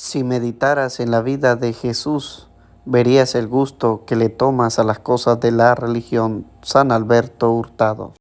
Si meditaras en la vida de Jesús, verías el gusto que le tomas a las cosas de la religión. San Alberto Hurtado.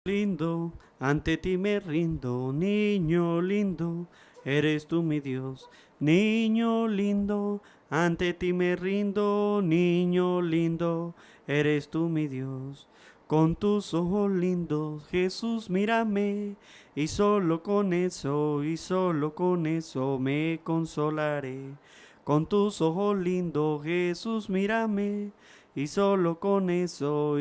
Lindo, ante ti me rindo, niño lindo, eres tú mi Dios. Niño lindo, ante ti me rindo, niño lindo, eres tú mi Dios. Con tus ojos lindos, Jesús, mírame, y solo con eso me consolaré. Con tus ojos lindos, Jesús, mírame, y solo con eso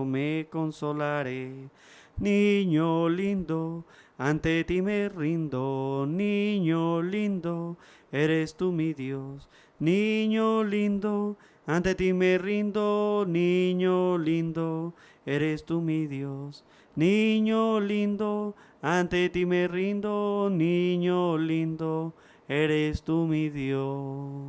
me consolaré. Niño lindo, ante ti me rindo, niño lindo, eres tú mi Dios. Niño lindo, ante ti me rindo, niño lindo, eres tú mi Dios. Niño lindo, ante ti me rindo, niño lindo, eres tú mi Dios.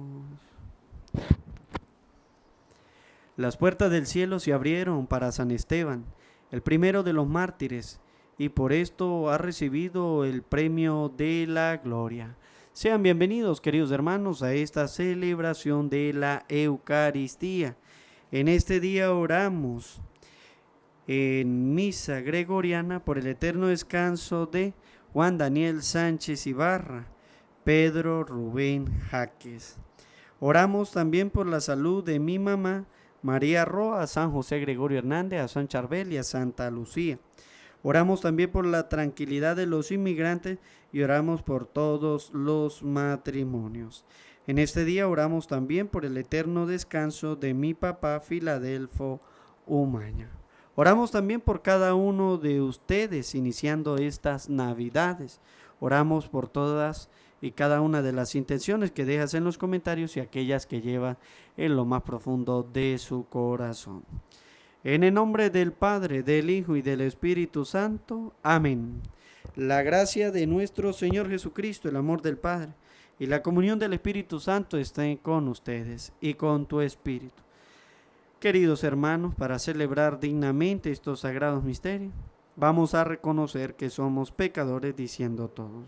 Las puertas del cielo se abrieron para San Esteban, el primero de los mártires, y por esto ha recibido el premio de la gloria. Sean bienvenidos, queridos hermanos, a esta celebración de la Eucaristía. En este día oramos en misa gregoriana por el eterno descanso de Juan Daniel Sánchez Ibarra, Pedro Rubén Jaques. Oramos también por la salud de mi mamá, María Roa, a San José Gregorio Hernández, a San Charbel y a Santa Lucía. Oramos también por la tranquilidad de los inmigrantes y oramos por todos los matrimonios. En este día oramos también por el eterno descanso de mi papá Filadelfo Umaña. Oramos también por cada uno de ustedes iniciando estas Navidades. Oramos por todas y cada una de las intenciones que dejas en los comentarios y aquellas que lleva en lo más profundo de su corazón. En el nombre del Padre, del Hijo y del Espíritu Santo. Amén. La gracia de nuestro Señor Jesucristo, el amor del Padre y la comunión del Espíritu Santo estén con ustedes y con tu espíritu. Queridos hermanos, para celebrar dignamente estos sagrados misterios, vamos a reconocer que somos pecadores diciendo todos: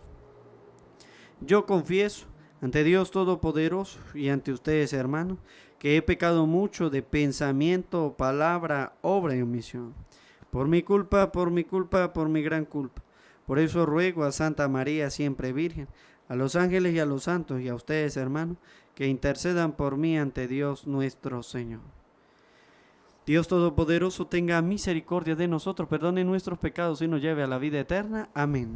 yo confieso ante Dios Todopoderoso y ante ustedes, hermanos, que he pecado mucho de pensamiento, palabra, obra y omisión. Por mi culpa, por mi gran culpa. Por eso ruego a Santa María, siempre Virgen, a los ángeles y a los santos y a ustedes, hermanos, que intercedan por mí ante Dios nuestro Señor. Dios Todopoderoso tenga misericordia de nosotros, perdone nuestros pecados y nos lleve a la vida eterna. Amén.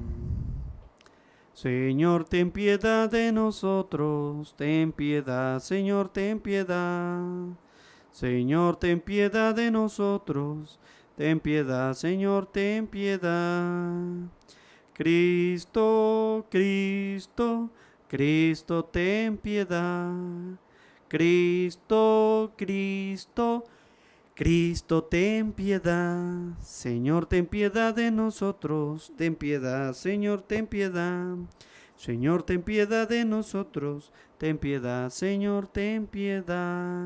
Señor, ten piedad de nosotros, ten piedad, Señor, ten piedad. Señor, ten piedad de nosotros, ten piedad, Señor, ten piedad. Cristo, Cristo, Cristo, ten piedad. Cristo, Cristo, Cristo, ten piedad. Señor, ten piedad de nosotros, ten piedad, Señor, ten piedad. Señor, ten piedad de nosotros, ten piedad, Señor, ten piedad.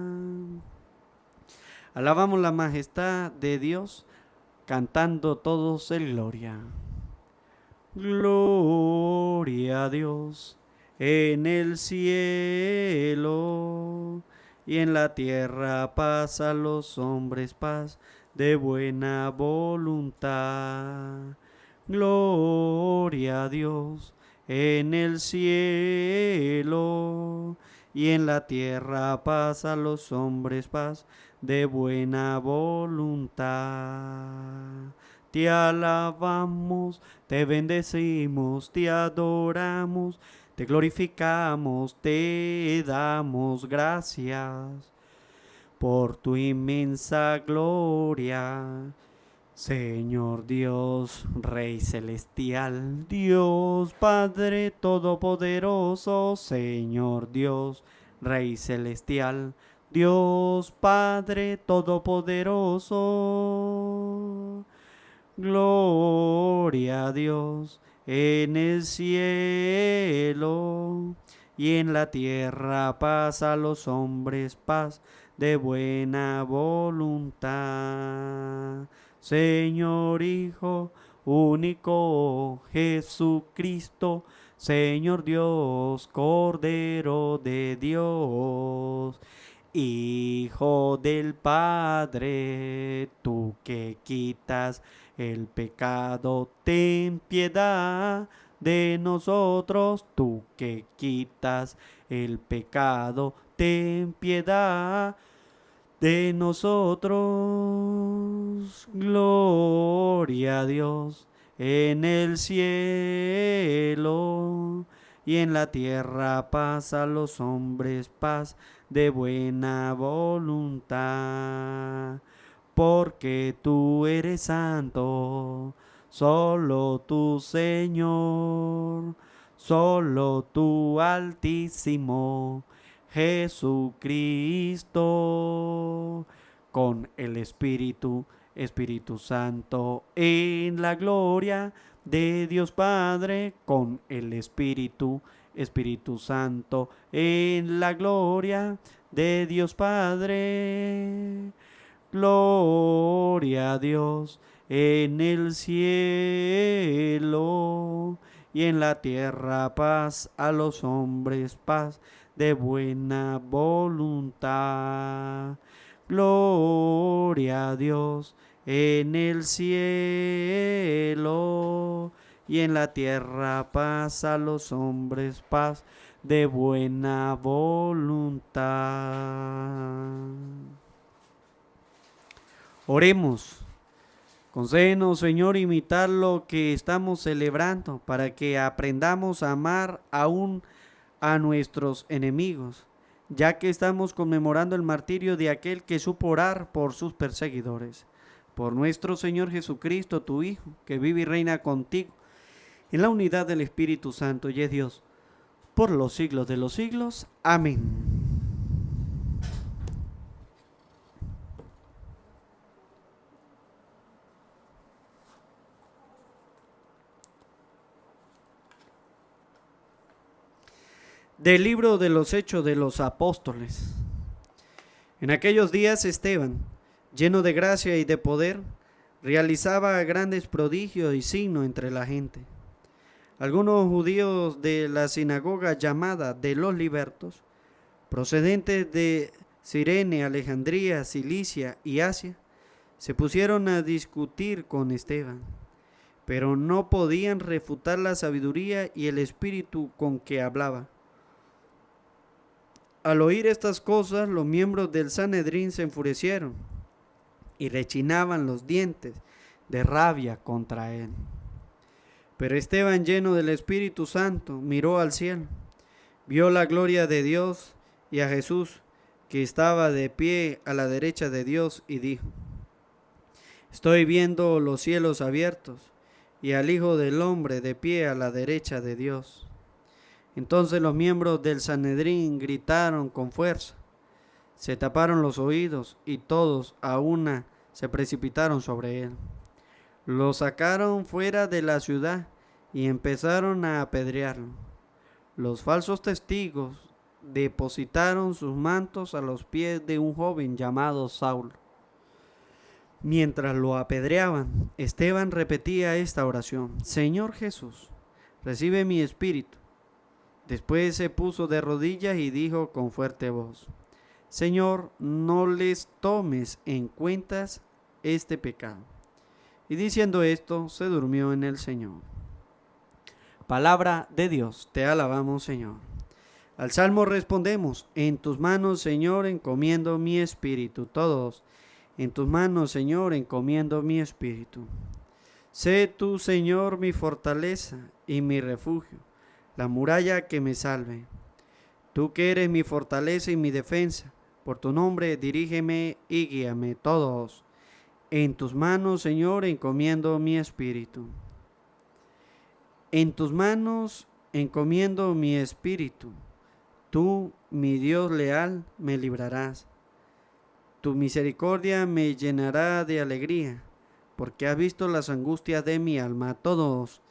Alabamos la majestad de Dios, cantando todos el gloria. Gloria a Dios en el cielo, y en la tierra paz a los hombres, paz de buena voluntad. Gloria a Dios en el cielo, y en la tierra paz a los hombres, paz de buena voluntad. Te alabamos, te bendecimos, te adoramos, te glorificamos, te damos gracias por tu inmensa gloria. Señor Dios, Rey celestial, Dios Padre todopoderoso, Señor Dios, Rey celestial, Dios Padre todopoderoso. Gloria a Dios en el cielo, y en la tierra paz a los hombres, paz de buena voluntad. Señor Hijo único Jesucristo, Señor Dios, Cordero de Dios, Hijo del Padre, tú que quitas el pecado, ten piedad de nosotros, tú que quitas el pecado, ten piedad de nosotros. Gloria a Dios en el cielo y en la tierra paz a los hombres, paz de buena voluntad. Porque tú eres santo, solo tú, Señor, solo tú, Altísimo Jesucristo, con el Espíritu Santo, en la gloria de Dios Padre, con el Espíritu Santo, en la gloria de Dios Padre. Gloria a Dios en el cielo y en la tierra paz a los hombres, paz de buena voluntad. Gloria a Dios en el cielo y en la tierra paz a los hombres, paz de buena voluntad. Oremos. Concédenos, Señor, imitar lo que estamos celebrando para que aprendamos a amar aún a nuestros enemigos, ya que estamos conmemorando el martirio de aquel que supo orar por sus perseguidores. Por nuestro Señor Jesucristo, tu Hijo, que vive y reina contigo en la unidad del Espíritu Santo y es Dios, por los siglos de los siglos. Amén. Del libro de los Hechos de los Apóstoles. En aquellos días Esteban, lleno de gracia y de poder, realizaba grandes prodigios y signos entre la gente. Algunos judíos de la sinagoga llamada de los libertos, procedentes de Cirene, Alejandría, Cilicia y Asia, se pusieron a discutir con Esteban, pero no podían refutar la sabiduría y el espíritu con que hablaba. Al oír estas cosas, los miembros del Sanedrín se enfurecieron y rechinaban los dientes de rabia contra él. Pero Esteban, lleno del Espíritu Santo, miró al cielo, vio la gloria de Dios y a Jesús, que estaba de pie a la derecha de Dios, y dijo: Estoy viendo los cielos abiertos y al Hijo del Hombre de pie a la derecha de Dios. Entonces los miembros del Sanedrín gritaron con fuerza, se taparon los oídos y todos a una se precipitaron sobre él. Lo sacaron fuera de la ciudad y empezaron a apedrearlo. Los falsos testigos depositaron sus mantos a los pies de un joven llamado Saulo. Mientras lo apedreaban, Esteban repetía esta oración: Señor Jesús, recibe mi espíritu. Después se puso de rodillas y dijo con fuerte voz: Señor, no les tomes en cuenta este pecado. Y diciendo esto, se durmió en el Señor. Palabra de Dios, te alabamos, Señor. Al salmo respondemos: En tus manos, Señor, encomiendo mi espíritu. Todos: en tus manos, Señor, encomiendo mi espíritu. Sé tú, Señor, mi fortaleza y mi refugio, la muralla que me salve. Tú que eres mi fortaleza y mi defensa, por tu nombre dirígeme y guíame. Todos: en tus manos, Señor, encomiendo mi espíritu. En tus manos encomiendo mi espíritu. Tú, mi Dios leal, me librarás. Tu misericordia me llenará de alegría, porque has visto las angustias de mi alma. Todos: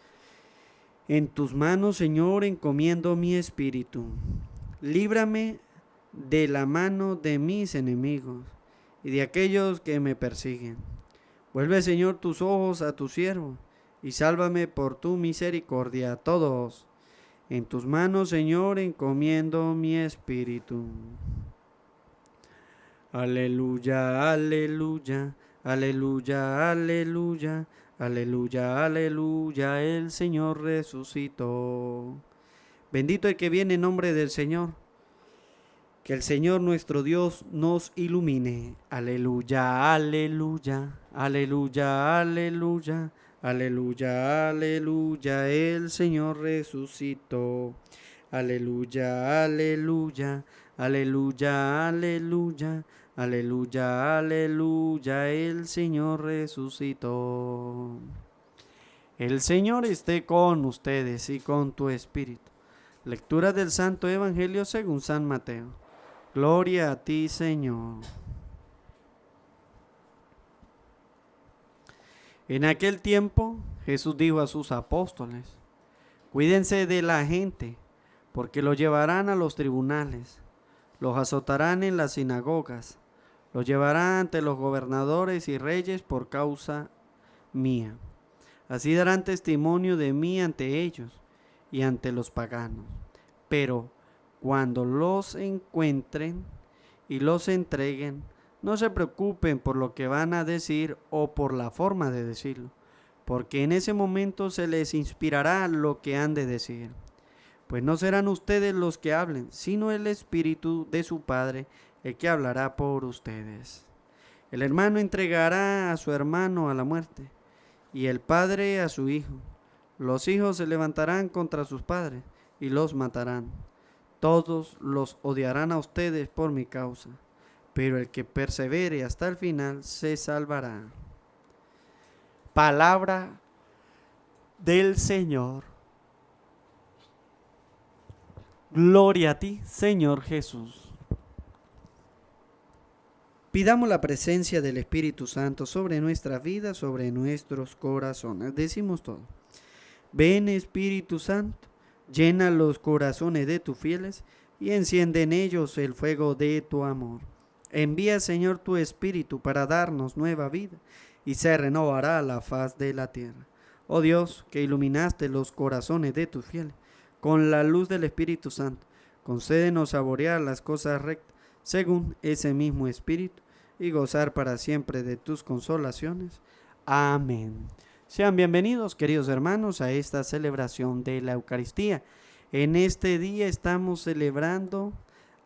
en tus manos, Señor, encomiendo mi espíritu. Líbrame de la mano de mis enemigos y de aquellos que me persiguen. Vuelve, Señor, tus ojos a tu siervo y sálvame por tu misericordia. Todos: en tus manos, Señor, encomiendo mi espíritu. Aleluya, aleluya, aleluya, aleluya, aleluya, aleluya, el Señor resucitó. Bendito el que viene en nombre del Señor. Que el Señor nuestro Dios nos ilumine. Aleluya, aleluya, aleluya, aleluya, aleluya, aleluya, el Señor resucitó. Aleluya, aleluya, aleluya, aleluya, aleluya, aleluya, el Señor resucitó. El Señor esté con ustedes y con tu espíritu. Lectura del Santo Evangelio según San Mateo. Gloria a ti, Señor. En aquel tiempo, Jesús dijo a sus apóstoles: cuídense de la gente, porque los llevarán a los tribunales, los azotarán en las sinagogas, los llevarán ante los gobernadores y reyes por causa mía. Así darán testimonio de mí ante ellos y ante los paganos. Pero cuando los encuentren y los entreguen, no se preocupen por lo que van a decir o por la forma de decirlo, porque en ese momento se les inspirará lo que han de decir. Pues no serán ustedes los que hablen, sino el Espíritu de su Padre, el que hablará por ustedes. El hermano entregará a su hermano a la muerte, y el padre a su hijo. Los hijos se levantarán contra sus padres y los matarán. Todos los odiarán a ustedes por mi causa, pero el que persevere hasta el final se salvará. Palabra del Señor. Gloria a ti, Señor Jesús. Pidamos la presencia del Espíritu Santo sobre nuestra vida, sobre nuestros corazones. Decimos todo. Ven, Espíritu Santo, llena los corazones de tus fieles y enciende en ellos el fuego de tu amor. Envía, Señor, tu Espíritu para darnos nueva vida y se renovará la faz de la tierra. Oh Dios, que iluminaste los corazones de tus fieles con la luz del Espíritu Santo, concédenos saborear las cosas rectas según ese mismo Espíritu y gozar para siempre de tus consolaciones. Amén. Sean bienvenidos, queridos hermanos, a esta celebración de la Eucaristía. En este día estamos celebrando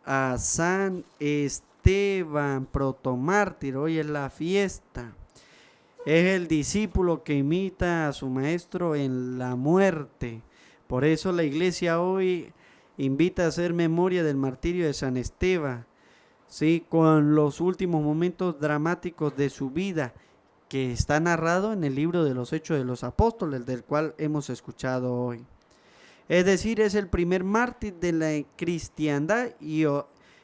a San Esteban, protomártir. Hoy es la fiesta. Es el discípulo que imita a su maestro en la muerte. Por eso la iglesia hoy invita a hacer memoria del martirio de San Esteban, ¿sí? Con los últimos momentos dramáticos de su vida, que está narrado en el libro de los Hechos de los Apóstoles, del cual hemos escuchado hoy. Es decir, es el primer mártir de la cristiandad y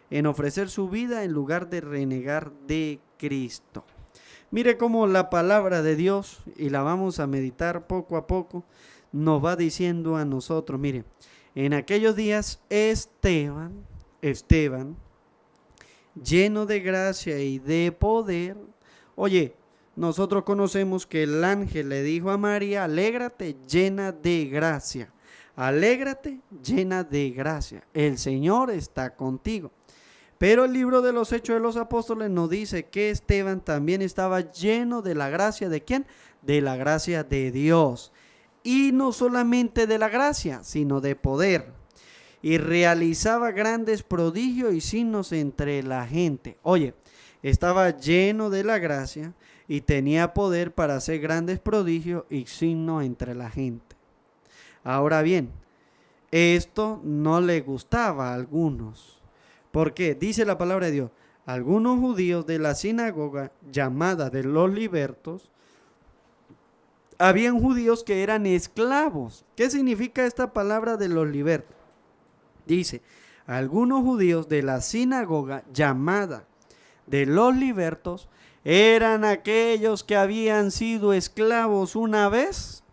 en ofrecer su vida en lugar de renegar de Cristo. Mire cómo la palabra de Dios, y la vamos a meditar poco a poco, nos va diciendo a nosotros, mire, en aquellos días Esteban, lleno de gracia y de poder, oye, nosotros conocemos que el ángel le dijo a María: alégrate llena de gracia, alégrate llena de gracia, el Señor está contigo. Pero el libro de los Hechos de los Apóstoles nos dice que Esteban también estaba lleno de la gracia. ¿De quién? De la gracia de Dios. Y no solamente de la gracia, sino de poder. Y realizaba grandes prodigios y signos entre la gente. Oye, estaba lleno de la gracia y tenía poder para hacer grandes prodigios y signos entre la gente. Ahora bien, esto no le gustaba a algunos. ¿Por qué? Dice la palabra de Dios: algunos judíos de la sinagoga llamada de los libertos, habían judíos que eran esclavos. ¿Qué significa esta palabra de los libertos? Dice, algunos judíos de la sinagoga llamada de los libertos eran aquellos que habían sido esclavos una vez,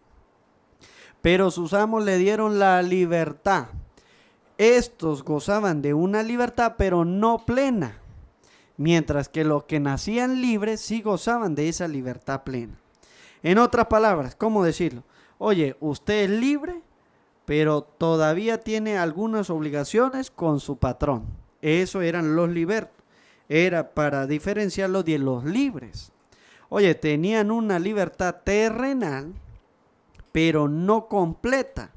pero sus amos le dieron la libertad. Estos gozaban de una libertad, pero no plena, mientras que los que nacían libres sí gozaban de esa libertad plena. En otras palabras, ¿cómo decirlo? Oye, usted es libre, pero todavía tiene algunas obligaciones con su patrón. Eso eran los libertos. era para diferenciarlos de los libres. Oye, tenían una libertad terrenal, pero no completa.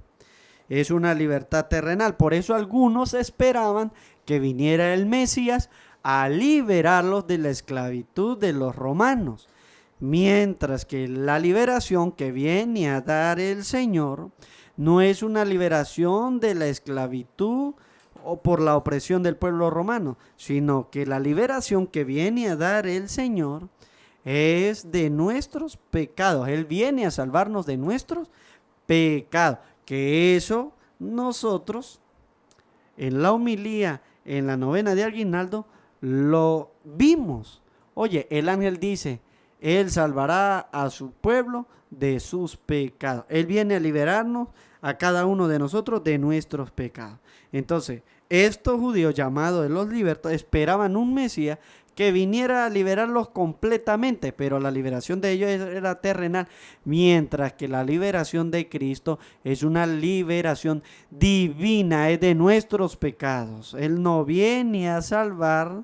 Es una libertad terrenal. Por eso algunos esperaban que viniera el Mesías a liberarlos de la esclavitud de los romanos. Mientras que la liberación que viene a dar el Señor no es una liberación de la esclavitud o por la opresión del pueblo romano, sino que la liberación que viene a dar el Señor es de nuestros pecados. Él viene a salvarnos de nuestros pecados. Que eso nosotros en la homilía, en la novena de Aguinaldo, lo vimos. Oye, el ángel dice, Él salvará a su pueblo de sus pecados. Él viene a liberarnos a cada uno de nosotros de nuestros pecados. Entonces, estos judíos llamados de los libertos esperaban un Mesías que viniera a liberarlos completamente, pero la liberación de ellos era terrenal, mientras que la liberación de Cristo es una liberación divina, es de nuestros pecados. Él no viene a salvar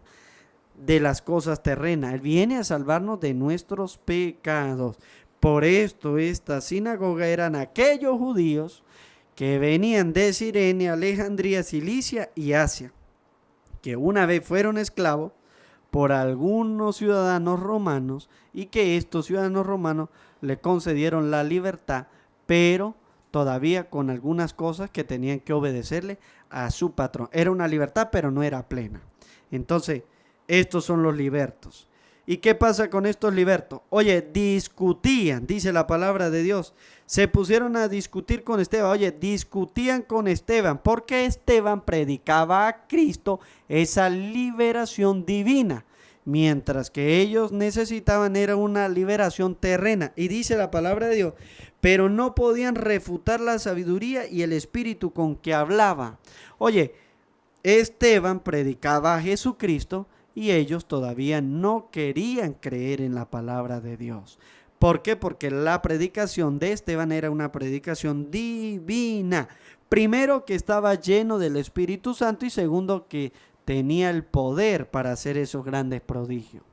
de las cosas terrenas, Él viene a salvarnos de nuestros pecados. Por esto esta sinagoga eran aquellos judíos que venían de Cirene, Alejandría, Cilicia y Asia, que una vez fueron esclavos por algunos ciudadanos romanos y que estos ciudadanos romanos le concedieron la libertad, pero todavía con algunas cosas que tenían que obedecerle a su patrón. Era una libertad, pero no era plena. Entonces, estos son los libertos. ¿Y qué pasa con estos libertos? Oye, discutían, dice la palabra de Dios. Se pusieron a discutir con Esteban. Oye, discutían con Esteban porque Esteban predicaba a Cristo esa liberación divina. Mientras que ellos necesitaban era una liberación terrena. Y dice la palabra de Dios, pero no podían refutar la sabiduría y el espíritu con que hablaba. Oye, Esteban predicaba a Jesucristo y ellos todavía no querían creer en la palabra de Dios. ¿Por qué? Porque la predicación de Esteban era una predicación divina. Primero, que estaba lleno del Espíritu Santo, y segundo, que tenía el poder para hacer esos grandes prodigios.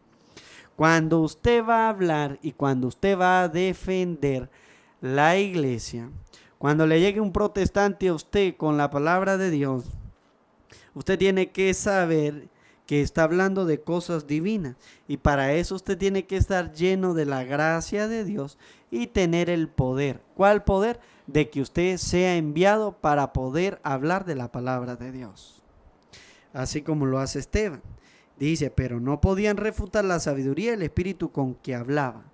Cuando usted va a hablar y cuando usted va a defender la iglesia, cuando le llegue un protestante a usted con la palabra de Dios, usted tiene que saber que está hablando de cosas divinas, y para eso usted tiene que estar lleno de la gracia de Dios y tener el poder. ¿Cuál poder? De que usted sea enviado para poder hablar de la palabra de Dios, así como lo hace Esteban. Dice, pero no podían refutar la sabiduría y el espíritu con que hablaba.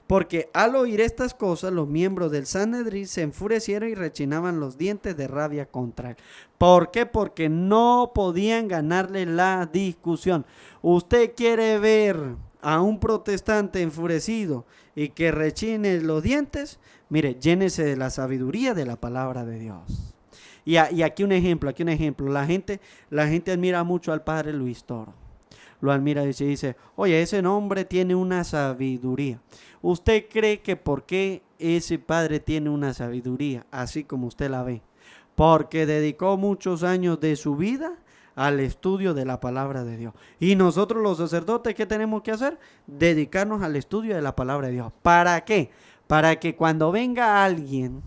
Porque al oír estas cosas, los miembros del Sanedrín se enfurecieron y rechinaban los dientes de rabia contra él. ¿Por qué? Porque no podían ganarle la discusión. Usted quiere ver a un protestante enfurecido y que rechine los dientes, mire, llénese de la sabiduría de la palabra de Dios. Y aquí un ejemplo. La gente admira mucho al padre Luis Toro. Lo admira y dice, oye, ese hombre tiene una sabiduría. ¿Usted cree que por qué ese padre tiene una sabiduría, así como usted la ve? Porque dedicó muchos años de su vida al estudio de la palabra de Dios. Y nosotros los sacerdotes, ¿qué tenemos que hacer? Dedicarnos al estudio de la palabra de Dios. ¿Para qué? Para que cuando venga alguien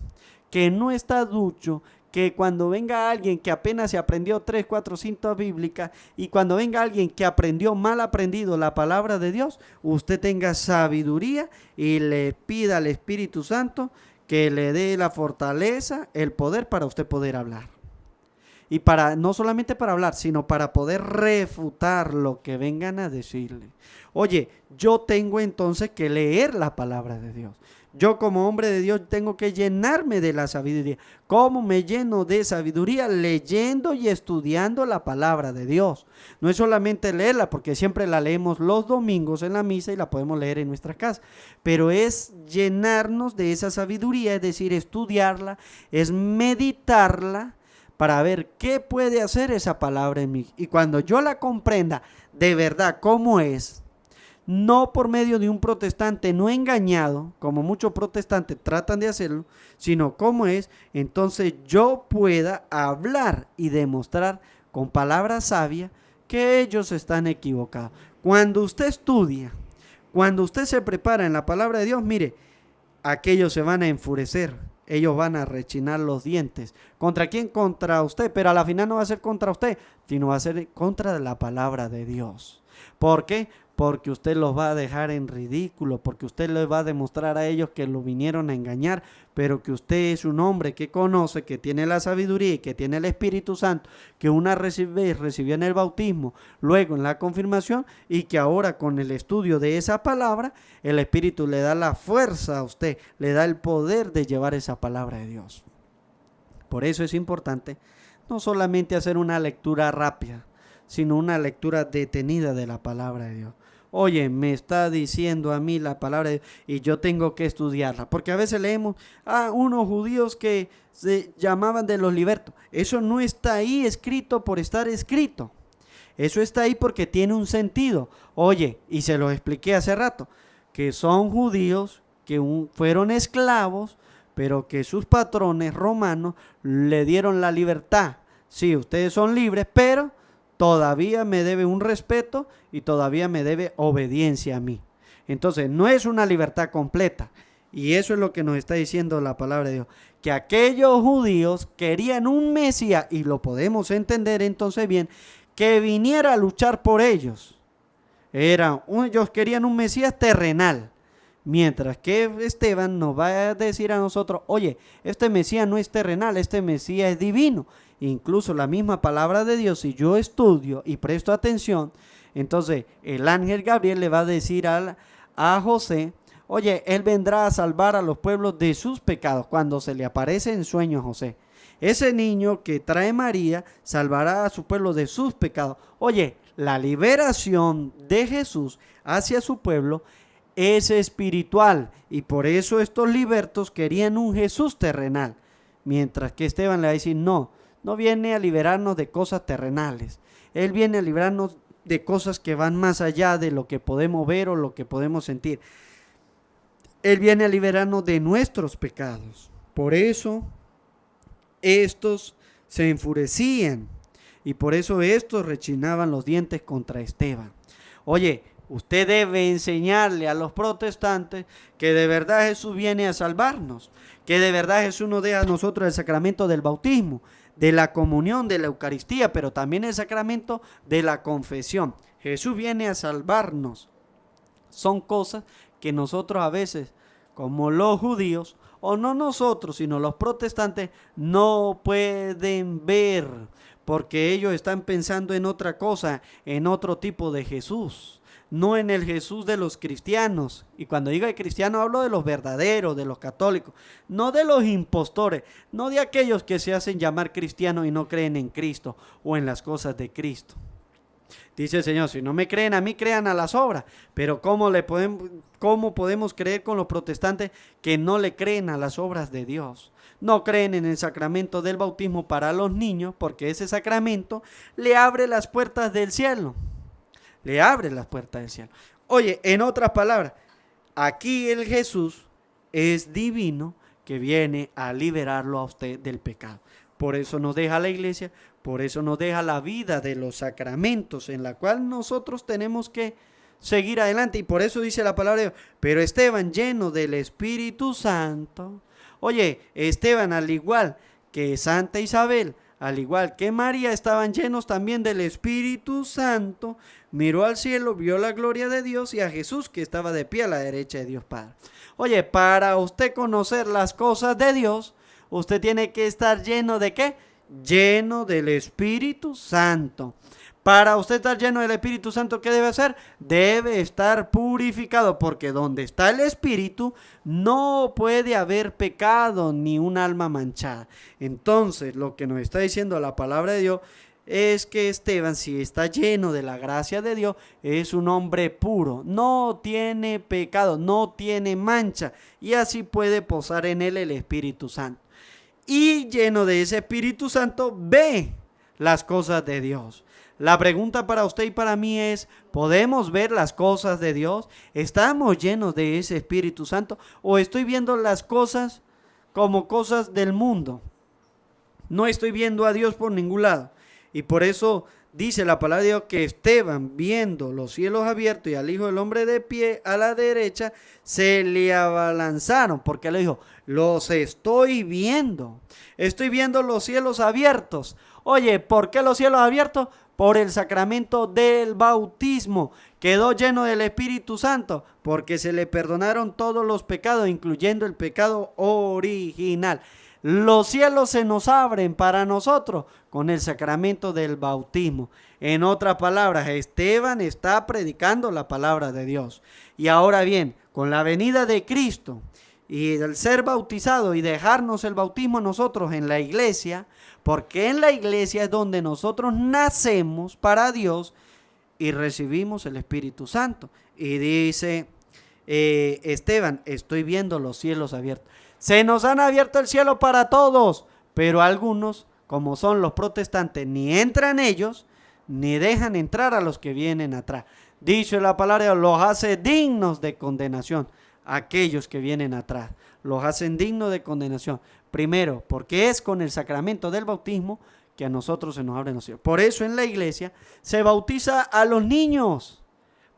que no está ducho, que cuando venga alguien que apenas se aprendió 3, 4 citas bíblicas, y cuando venga alguien que aprendió mal aprendido la palabra de Dios, usted tenga sabiduría y le pida al Espíritu Santo que le dé la fortaleza, el poder para usted poder hablar. Y para no solamente para hablar, sino para poder refutar lo que vengan a decirle. Oye, yo tengo entonces que leer la palabra de Dios. Yo como hombre de Dios tengo que llenarme de la sabiduría. ¿Cómo me lleno de sabiduría? Leyendo y estudiando la palabra de Dios. No es solamente leerla, porque siempre la leemos los domingos en la misa y la podemos leer en nuestra casa. Pero es llenarnos de esa sabiduría, es decir, estudiarla, es meditarla para ver qué puede hacer esa palabra en mí. Y cuando yo la comprenda de verdad cómo es, no por medio de un protestante no engañado, como muchos protestantes tratan de hacerlo, sino cómo es, entonces yo pueda hablar y demostrar con palabras sabias que ellos están equivocados. Cuando usted estudia, cuando usted se prepara en la palabra de Dios, mire, aquellos se van a enfurecer, ellos van a rechinar los dientes. ¿Contra quién? Contra usted, pero a la final no va a ser contra usted, sino va a ser contra la palabra de Dios. ¿Por qué? Porque usted los va a dejar en ridículo, porque usted les va a demostrar a ellos que lo vinieron a engañar, pero que usted es un hombre que conoce, que tiene la sabiduría y que tiene el Espíritu Santo, que una recibió en el bautismo, luego en la confirmación, y que ahora con el estudio de esa palabra, el Espíritu le da la fuerza a usted, le da el poder de llevar esa palabra de Dios. Por eso es importante no solamente hacer una lectura rápida, sino una lectura detenida de la palabra de Dios. Oye, me está diciendo a mí la palabra de Dios y yo tengo que estudiarla, porque a veces leemos a unos judíos que se llamaban de los libertos. Eso no está ahí escrito por estar escrito. Eso está ahí porque tiene un sentido. Oye, y se lo expliqué hace rato, que son judíos que fueron esclavos, pero que sus patrones romanos le dieron la libertad. Sí, ustedes son libres, pero todavía me debe un respeto y todavía me debe obediencia a mí. Entonces, no es una libertad completa. Y eso es lo que nos está diciendo la palabra de Dios. Que aquellos judíos querían un Mesías, y lo podemos entender entonces bien, que viniera a luchar por ellos. Ellos querían un Mesías terrenal. Mientras que Esteban nos va a decir a nosotros, oye, este Mesías no es terrenal, este Mesías es divino. Incluso la misma palabra de Dios, si yo estudio y presto atención, entonces el ángel Gabriel le va a decir a José, oye, él vendrá a salvar a los pueblos de sus pecados. Cuando se le aparece en sueño a José, ese niño que trae María salvará a su pueblo de sus pecados. Oye, la liberación de Jesús hacia su pueblo es espiritual, y por eso estos libertos querían un Jesús terrenal, mientras que Esteban le va a decir, no viene a liberarnos de cosas terrenales, él viene a liberarnos de cosas que van más allá de lo que podemos ver o lo que podemos sentir. Él viene a liberarnos de nuestros pecados. Por eso estos se enfurecían y por eso estos rechinaban los dientes contra Esteban. Oye, usted debe enseñarle a los protestantes que de verdad Jesús viene a salvarnos, que de verdad Jesús nos deja a nosotros el sacramento del bautismo, de la comunión, de la Eucaristía, pero también el sacramento de la confesión. Jesús viene a salvarnos. Son cosas que nosotros a veces, como los judíos, o no nosotros, sino los protestantes, no pueden ver, porque ellos están pensando en otra cosa, en otro tipo de Jesús, no en el Jesús de los cristianos. Y cuando digo de cristianos hablo de los verdaderos, de los católicos, no de los impostores, no de aquellos que se hacen llamar cristianos y no creen en Cristo o en las cosas de Cristo. Dice el Señor, si no me creen a mí, crean a las obras. Pero ¿cómo podemos creer con los protestantes que no le creen a las obras de Dios? No creen en el sacramento del bautismo para los niños, porque ese sacramento le abre las puertas del cielo. Le abre las puertas del cielo. Oye, en otras palabras, aquí el Jesús es divino que viene a liberarlo a usted del pecado. Por eso nos deja la iglesia, por eso nos deja la vida de los sacramentos en la cual nosotros tenemos que seguir adelante. Y por eso dice la palabra de Dios, pero Esteban lleno del Espíritu Santo. Oye, Esteban al igual que Santa Isabel, al igual que María, estaban llenos también del Espíritu Santo, miró al cielo, vio la gloria de Dios y a Jesús que estaba de pie a la derecha de Dios Padre. Oye, para usted conocer las cosas de Dios, usted tiene que estar lleno ¿de qué? Lleno del Espíritu Santo. Para usted estar lleno del Espíritu Santo, ¿qué debe hacer? Debe estar purificado, porque donde está el Espíritu no puede haber pecado ni un alma manchada. Entonces, lo que nos está diciendo la palabra de Dios es que Esteban, si está lleno de la gracia de Dios, es un hombre puro, no tiene pecado, no tiene mancha, y así puede posar en él el Espíritu Santo. Y lleno de ese Espíritu Santo, ve las cosas de Dios. La pregunta para usted y para mí es, ¿podemos ver las cosas de Dios? ¿Estamos llenos de ese Espíritu Santo? ¿O estoy viendo las cosas como cosas del mundo? No estoy viendo a Dios por ningún lado. Y por eso dice la palabra de Dios que Esteban, viendo los cielos abiertos y al Hijo del Hombre de pie a la derecha, se le abalanzaron, porque le dijo, los estoy viendo los cielos abiertos. Oye, ¿por qué los cielos abiertos? Por el sacramento del bautismo. Quedó lleno del Espíritu Santo porque se le perdonaron todos los pecados, incluyendo el pecado original. Los cielos se nos abren para nosotros con el sacramento del bautismo. En otras palabras, Esteban está predicando la palabra de Dios. Y ahora bien, con la venida de Cristo y el ser bautizado y dejarnos el bautismo nosotros en la iglesia, porque en la iglesia es donde nosotros nacemos para Dios y recibimos el Espíritu Santo. Y dice Esteban, estoy viendo los cielos abiertos. Se nos han abierto el cielo para todos, pero algunos, como son los protestantes, ni entran ellos, ni dejan entrar a los que vienen atrás. Dice la palabra, los hace dignos de condenación. Aquellos que vienen atrás, los hacen dignos de condenación. Primero, porque es con el sacramento del bautismo que a nosotros se nos abren los cielos. Por eso en la iglesia se bautiza a los niños.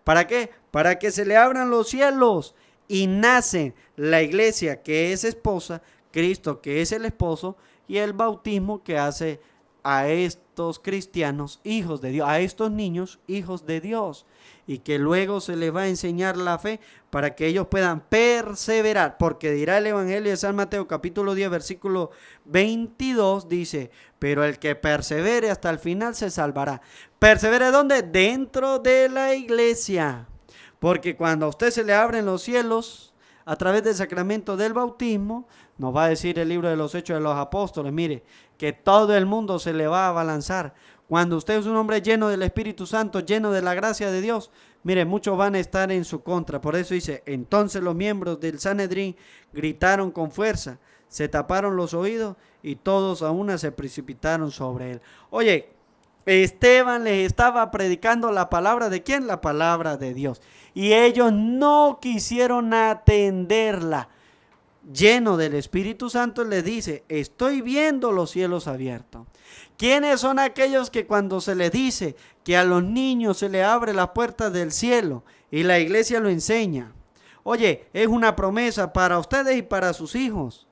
¿Para qué? Para que se le abran los cielos y nace la iglesia que es esposa, Cristo que es el esposo y el bautismo que hace a estos cristianos hijos de Dios, a estos niños hijos de Dios, y que luego se les va a enseñar la fe para que ellos puedan perseverar, porque dirá el Evangelio de San Mateo capítulo 10 versículo 22, dice, pero el que persevere hasta el final se salvará. ¿Persevere dónde? Dentro de la iglesia, porque cuando a usted se le abren los cielos a través del sacramento del bautismo, nos va a decir el libro de los Hechos de los Apóstoles, mire, que todo el mundo se le va a abalanzar. Cuando usted es un hombre lleno del Espíritu Santo, lleno de la gracia de Dios, mire, muchos van a estar en su contra. Por eso dice, entonces los miembros del Sanedrín gritaron con fuerza, se taparon los oídos y todos a una se precipitaron sobre él. Oye, Esteban les estaba predicando la palabra de ¿quién? La palabra de Dios. Y ellos no quisieron atenderla. Lleno del Espíritu Santo les dice, estoy viendo los cielos abiertos. ¿Quiénes son aquellos que cuando se les dice que a los niños se les abre la puerta del cielo y la iglesia lo enseña? Oye, es una promesa para ustedes y para sus hijos.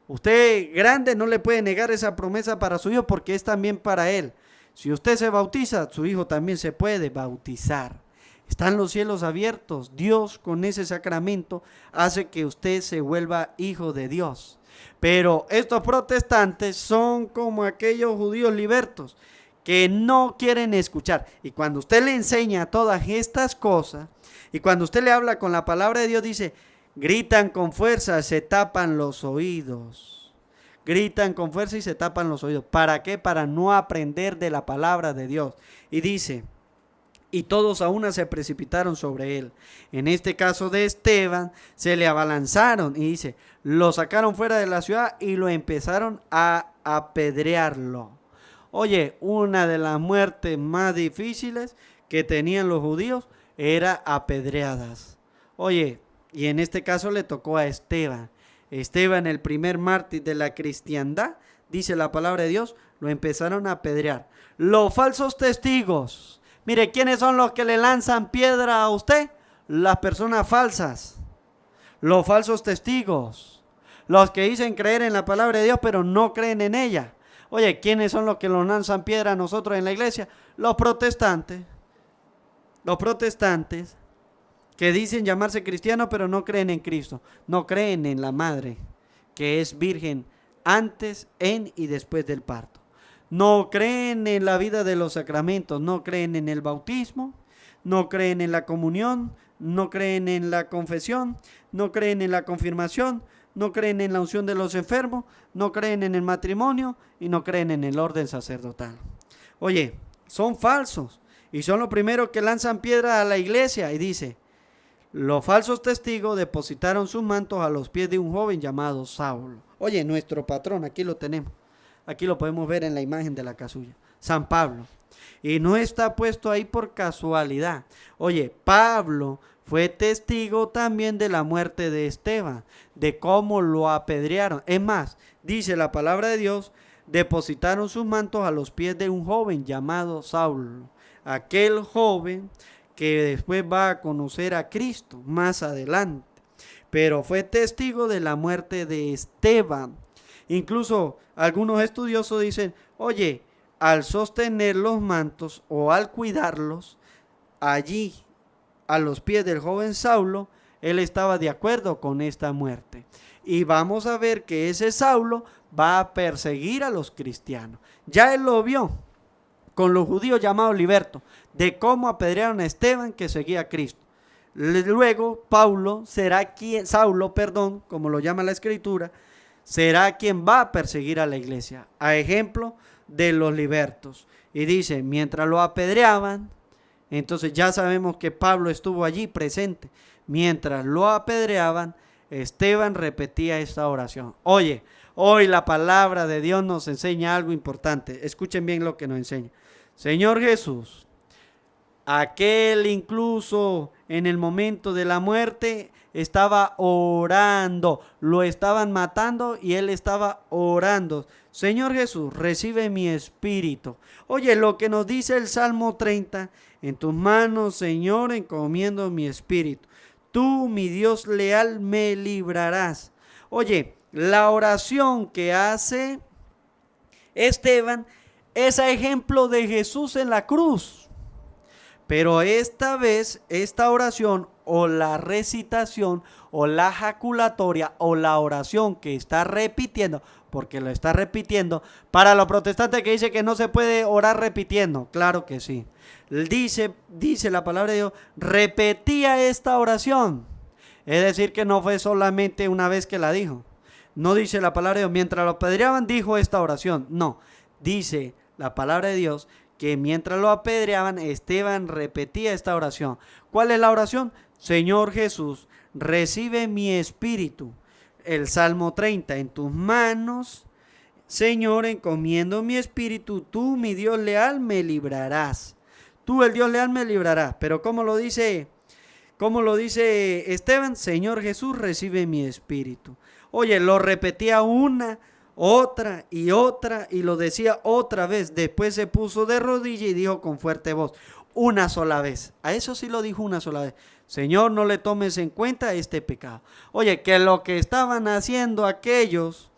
Usted grande no le puede negar esa promesa para su hijo porque es también para él. Si usted se bautiza, su hijo también se puede bautizar. Están los cielos abiertos. Dios con ese sacramento hace que usted se vuelva hijo de Dios. Pero estos protestantes son como aquellos judíos libertos que no quieren escuchar. Y cuando usted le enseña todas estas cosas, y cuando usted le habla con la palabra de Dios, dice, gritan con fuerza, se tapan los oídos. Gritan con fuerza y se tapan los oídos. ¿Para qué? Para no aprender de la palabra de Dios. Y dice, y todos a una se precipitaron sobre él. En este caso de Esteban, se le abalanzaron y dice, lo sacaron fuera de la ciudad y lo empezaron a apedrearlo. Oye, una de las muertes más difíciles que tenían los judíos era apedreadas. Oye, y en este caso le tocó a Esteban. Esteban, el primer mártir de la cristiandad, dice la palabra de Dios, lo empezaron a apedrear. Los falsos testigos. Mire, ¿quiénes son los que le lanzan piedra a usted? Las personas falsas, los falsos testigos, los que dicen creer en la palabra de Dios pero no creen en ella. Oye, ¿quiénes son los que nos lanzan piedra a nosotros en la iglesia? Los protestantes que dicen llamarse cristianos pero no creen en Cristo, no creen en la madre que es virgen antes, en y después del parto. No creen en la vida de los sacramentos, no creen en el bautismo, no creen en la comunión, no creen en la confesión, no creen en la confirmación, no creen en la unción de los enfermos, no creen en el matrimonio y no creen en el orden sacerdotal. Oye, son falsos y son los primeros que lanzan piedra a la iglesia y dice, los falsos testigos depositaron sus mantos a los pies de un joven llamado Saulo. Oye, nuestro patrón, aquí lo tenemos. Aquí lo podemos ver en la imagen de la casulla. San Pablo. Y no está puesto ahí por casualidad. Oye, Pablo fue testigo también de la muerte de Esteban, de cómo lo apedrearon. Es más, dice la palabra de Dios, depositaron sus mantos a los pies de un joven llamado Saulo, aquel joven que después va a conocer a Cristo más adelante, pero fue testigo de la muerte de Esteban. Incluso algunos estudiosos dicen, oye, al sostener los mantos o al cuidarlos allí a los pies del joven Saulo, él estaba de acuerdo con esta muerte. Y vamos a ver que ese Saulo va a perseguir a los cristianos. Ya él lo vio con los judíos llamados libertos, de cómo apedrearon a Esteban que seguía a Cristo. Luego Saulo, como lo llama la escritura, será quien va a perseguir a la iglesia, a ejemplo de los libertos. Y dice, mientras lo apedreaban, entonces ya sabemos que Pablo estuvo allí presente. Mientras lo apedreaban, Esteban repetía esta oración. Oye, hoy la palabra de Dios nos enseña algo importante. Escuchen bien lo que nos enseña. Señor Jesús, aquel incluso en el momento de la muerte estaba orando, lo estaban matando y él estaba orando. Señor Jesús, recibe mi espíritu. Oye, lo que nos dice el Salmo 30, en tus manos, Señor, encomiendo mi espíritu. Tú, mi Dios leal, me librarás. Oye, la oración que hace Esteban es a ejemplo de Jesús en la cruz. Pero esta vez, esta oración o la recitación o la jaculatoria o la oración que está repitiendo, porque lo está repitiendo, para los protestantes que dice que no se puede orar repitiendo, claro que sí. Dice la palabra de Dios, repetía esta oración. Es decir, que no fue solamente una vez que la dijo. No dice la palabra de Dios, mientras lo apedreaban dijo esta oración. No, dice la palabra de Dios que mientras lo apedreaban, Esteban repetía esta oración. ¿Cuál es la oración? Señor Jesús, recibe mi espíritu. El Salmo 30, en tus manos, Señor, encomiendo mi espíritu, tú, mi Dios leal, me librarás. Tú, el Dios leal, me librarás. Pero ¿cómo lo dice Esteban? Señor Jesús, recibe mi espíritu. Oye, lo repetía una, otra y lo decía otra vez. Después se puso de rodillas y dijo con fuerte voz, una sola vez. A eso sí lo dijo una sola vez. Señor, no le tomes en cuenta este pecado. Oye, que lo que estaban haciendo aquellos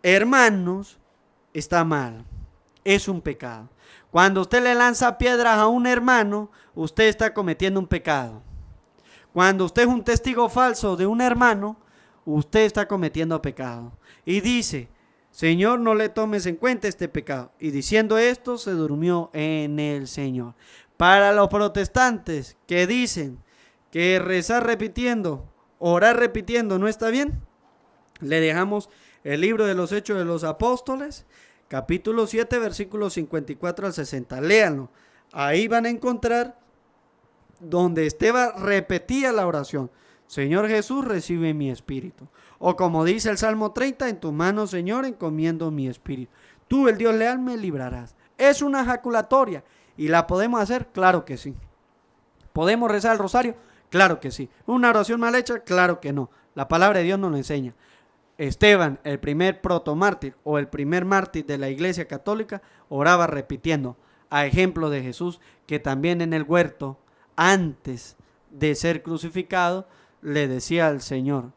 hermanos está mal. Es un pecado. Cuando usted le lanza piedras a un hermano, usted está cometiendo un pecado. Cuando usted es un testigo falso de un hermano, usted está cometiendo pecado. Y dice, Señor, no le tomes en cuenta este pecado. Y diciendo esto, se durmió en el Señor. Para los protestantes que dicen que rezar repitiendo, orar repitiendo no está bien, le dejamos el libro de los Hechos de los Apóstoles, capítulo 7, versículos 54 al 60. Léanlo. Ahí van a encontrar donde Esteban repetía la oración. Señor Jesús, recibe mi espíritu. O como dice el Salmo 30, en tus manos, Señor, encomiendo mi espíritu. Tú, el Dios leal, me librarás. ¿Es una jaculatoria y la podemos hacer? Claro que sí. ¿Podemos rezar el rosario? Claro que sí. ¿Una oración mal hecha? Claro que no. La palabra de Dios nos lo enseña. Esteban, el primer protomártir o el primer mártir de la Iglesia Católica, oraba repitiendo, a ejemplo de Jesús, que también en el huerto, antes de ser crucificado, le decía al Señor,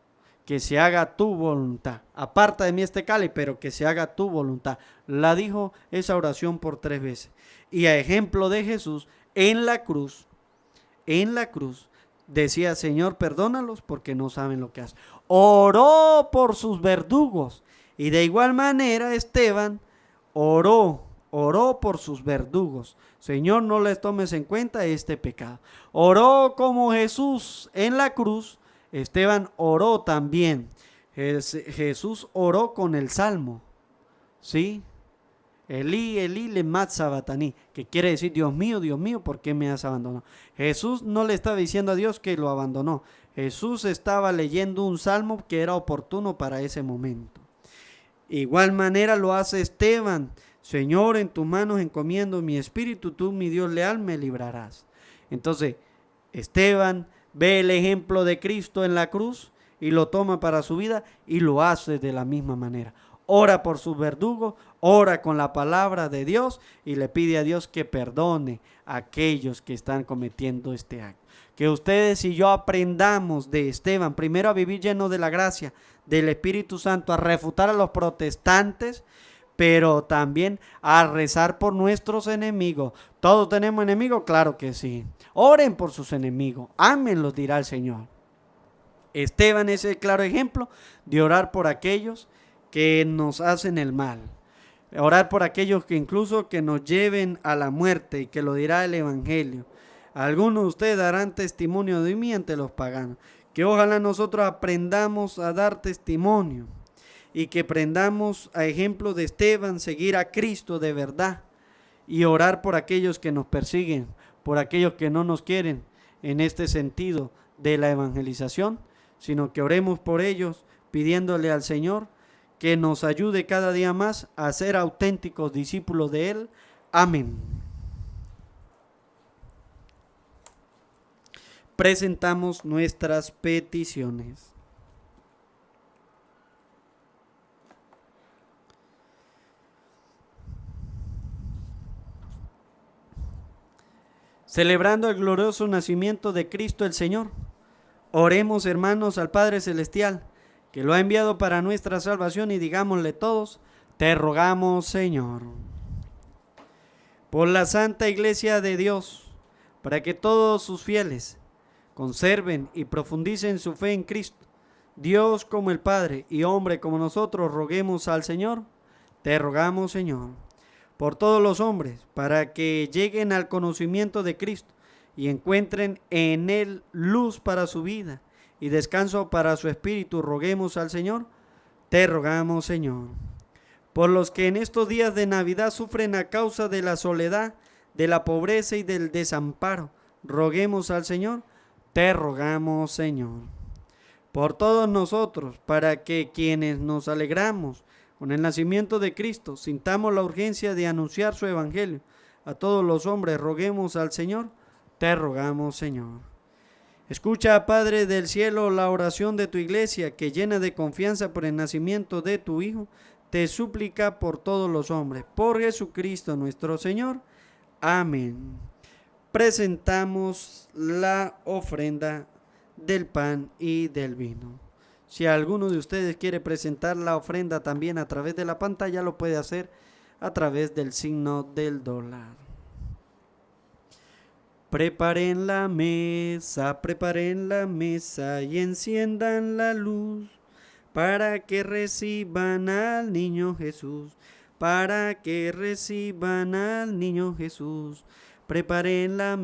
que se haga tu voluntad. Aparta de mí este cáliz, pero que se haga tu voluntad. La dijo esa oración por 3 veces. Y a ejemplo de Jesús, en la cruz, decía, Señor, perdónalos porque no saben lo que hacen. Oró por sus verdugos. Y de igual manera Esteban oró por sus verdugos. Señor, no les tomes en cuenta este pecado. Oró como Jesús en la cruz. Esteban oró también. Jesús oró con el Salmo. ¿Sí? Elí, Elí, lema sabachthani, que quiere decir, Dios mío, ¿por qué me has abandonado? Jesús no le estaba diciendo a Dios que lo abandonó. Jesús estaba leyendo un salmo que era oportuno para ese momento. Igual manera lo hace Esteban. Señor, en tus manos encomiendo mi espíritu, tú, mi Dios leal, me librarás. Entonces, Esteban ve el ejemplo de Cristo en la cruz y lo toma para su vida y lo hace de la misma manera. Ora por sus verdugos, ora con la palabra de Dios y le pide a Dios que perdone a aquellos que están cometiendo este acto. Que ustedes y yo aprendamos de Esteban, primero a vivir lleno de la gracia del Espíritu Santo, a refutar a los protestantes, pero también a rezar por nuestros enemigos. ¿Todos tenemos enemigos? Claro que sí. Oren por sus enemigos, ámenlos, dirá el Señor. Esteban es el claro ejemplo de orar por aquellos que nos hacen el mal. Orar por aquellos que incluso que nos lleven a la muerte, y que lo dirá el Evangelio. Algunos de ustedes darán testimonio de mí ante los paganos. Que ojalá nosotros aprendamos a dar testimonio y que aprendamos a ejemplo de Esteban, seguir a Cristo de verdad y orar por aquellos que nos persiguen, por aquellos que no nos quieren en este sentido de la evangelización, sino que oremos por ellos pidiéndole al Señor que nos ayude cada día más a ser auténticos discípulos de Él. Amén. Presentamos nuestras peticiones. Celebrando el glorioso nacimiento de Cristo el Señor, oremos, hermanos, al Padre Celestial, que lo ha enviado para nuestra salvación, y digámosle todos: te rogamos, Señor. Por la Santa Iglesia de Dios, para que todos sus fieles conserven y profundicen su fe en Cristo, Dios como el Padre y hombre como nosotros, roguemos al Señor. Te rogamos, Señor. Por todos los hombres, para que lleguen al conocimiento de Cristo y encuentren en Él luz para su vida y descanso para su espíritu, roguemos al Señor. Te rogamos, Señor. Por los que en estos días de Navidad sufren a causa de la soledad, de la pobreza y del desamparo, roguemos al Señor. Te rogamos, Señor. Por todos nosotros, para que quienes nos alegramos con el nacimiento de Cristo sintamos la urgencia de anunciar su evangelio a todos los hombres, roguemos al Señor. Te rogamos, Señor. Escucha, Padre del cielo, la oración de tu iglesia, que llena de confianza por el nacimiento de tu Hijo, te suplica por todos los hombres. Por Jesucristo nuestro Señor. Amén. Presentamos la ofrenda del pan y del vino. Si alguno de ustedes quiere presentar la ofrenda también a través de la pantalla, lo puede hacer a través del signo del dólar. Preparen la mesa y enciendan la luz para que reciban al niño Jesús, para que reciban al niño Jesús. Preparen la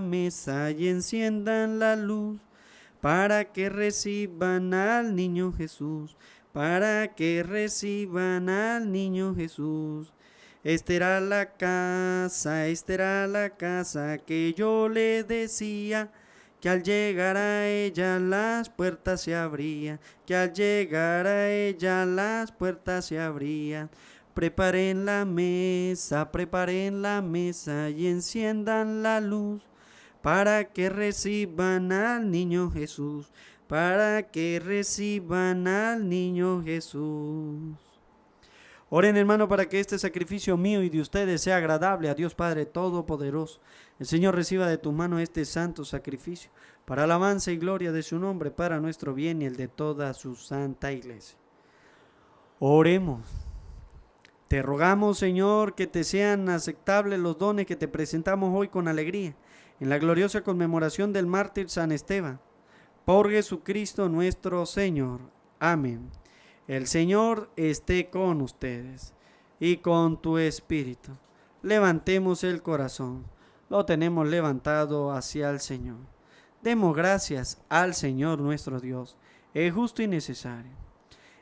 mesa y enciendan la luz para que reciban al niño Jesús, para que reciban al niño Jesús. Esta era la casa que yo le decía, que al llegar a ella las puertas se abrían, que al llegar a ella las puertas se abrían. Preparen la mesa y enciendan la luz para que reciban al niño Jesús, para que reciban al niño Jesús. Oren, hermano, para que este sacrificio mío y de ustedes sea agradable a Dios Padre Todopoderoso. El Señor reciba de tu mano este santo sacrificio, para alabanza y gloria de su nombre, para nuestro bien y el de toda su santa iglesia. Oremos. Te rogamos, Señor, que te sean aceptables los dones que te presentamos hoy con alegría, en la gloriosa conmemoración del mártir San Esteban. Por Jesucristo nuestro Señor. Amén. El Señor esté con ustedes y con tu espíritu. Levantemos el corazón. Lo tenemos levantado hacia el Señor. Demos gracias al Señor nuestro Dios. Es justo y necesario.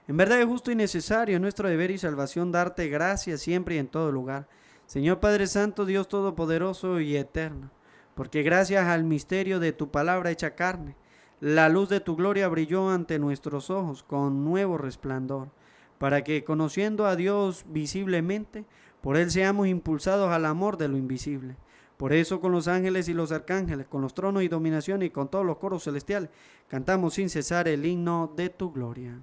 En verdad es justo y necesario, nuestro deber y salvación, darte gracias siempre y en todo lugar. Señor Padre Santo, Dios Todopoderoso y Eterno, porque gracias al misterio de tu palabra hecha carne, la luz de tu gloria brilló ante nuestros ojos con nuevo resplandor, para que, conociendo a Dios visiblemente, por Él seamos impulsados al amor de lo invisible. Por eso, con los ángeles y los arcángeles, con los tronos y dominación y con todos los coros celestiales, cantamos sin cesar el himno de tu gloria.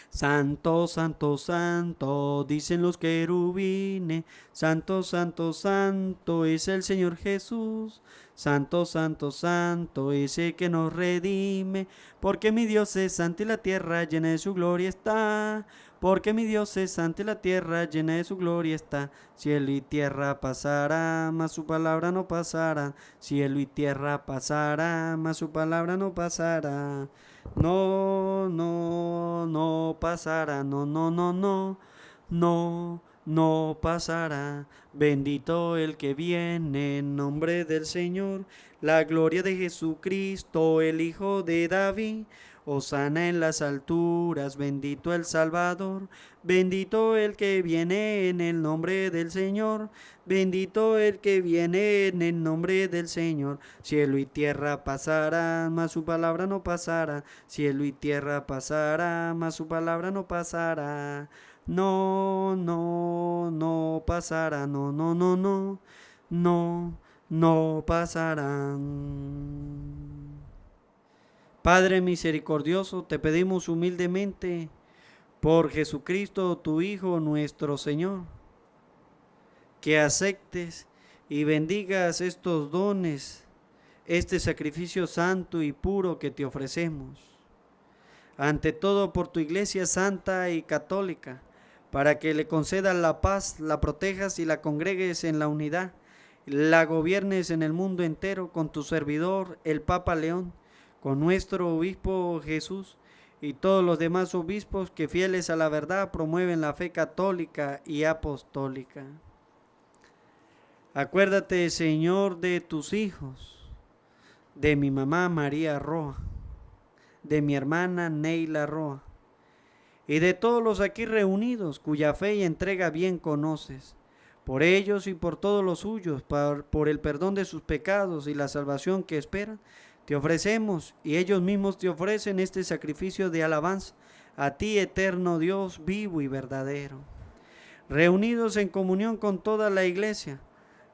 Santo, santo, santo, dicen los querubines. Santo, santo, santo es el Señor Jesús. Santo, santo, santo es el que nos redime. Porque mi Dios es santo y la tierra llena de su gloria está. Porque mi Dios es santo y la tierra llena de su gloria está. Cielo y tierra pasará, mas su palabra no pasará. Cielo y tierra pasará, mas su palabra no pasará. No, no, no pasará, no, no, no, no, no, no pasará. Bendito el que viene en nombre del Señor, la gloria de Jesucristo, el Hijo de David. Hosana en las alturas, bendito el Salvador, bendito el que viene en el nombre del Señor, bendito el que viene en el nombre del Señor. Cielo y tierra pasarán, mas su palabra no pasará. Cielo y tierra pasará, mas su palabra no pasará. No, no, no pasará, no, no, no, no, no, no pasarán. Padre misericordioso, te pedimos humildemente por Jesucristo, tu Hijo, nuestro Señor, que aceptes y bendigas estos dones, este sacrificio santo y puro que te ofrecemos. Ante todo por tu Iglesia santa y católica, para que le concedas la paz, la protejas y la congregues en la unidad, la gobiernes en el mundo entero con tu servidor, el Papa León, con nuestro obispo Jesús y todos los demás obispos que fieles a la verdad promueven la fe católica y apostólica. Acuérdate, Señor, de tus hijos, de mi mamá María Roa, de mi hermana Neila Roa, y de todos los aquí reunidos, cuya fe y entrega bien conoces. Por ellos y por todos los suyos, por el perdón de sus pecados y la salvación que esperan, te ofrecemos y ellos mismos te ofrecen este sacrificio de alabanza, a ti, eterno Dios, vivo y verdadero. Reunidos en comunión con toda la Iglesia,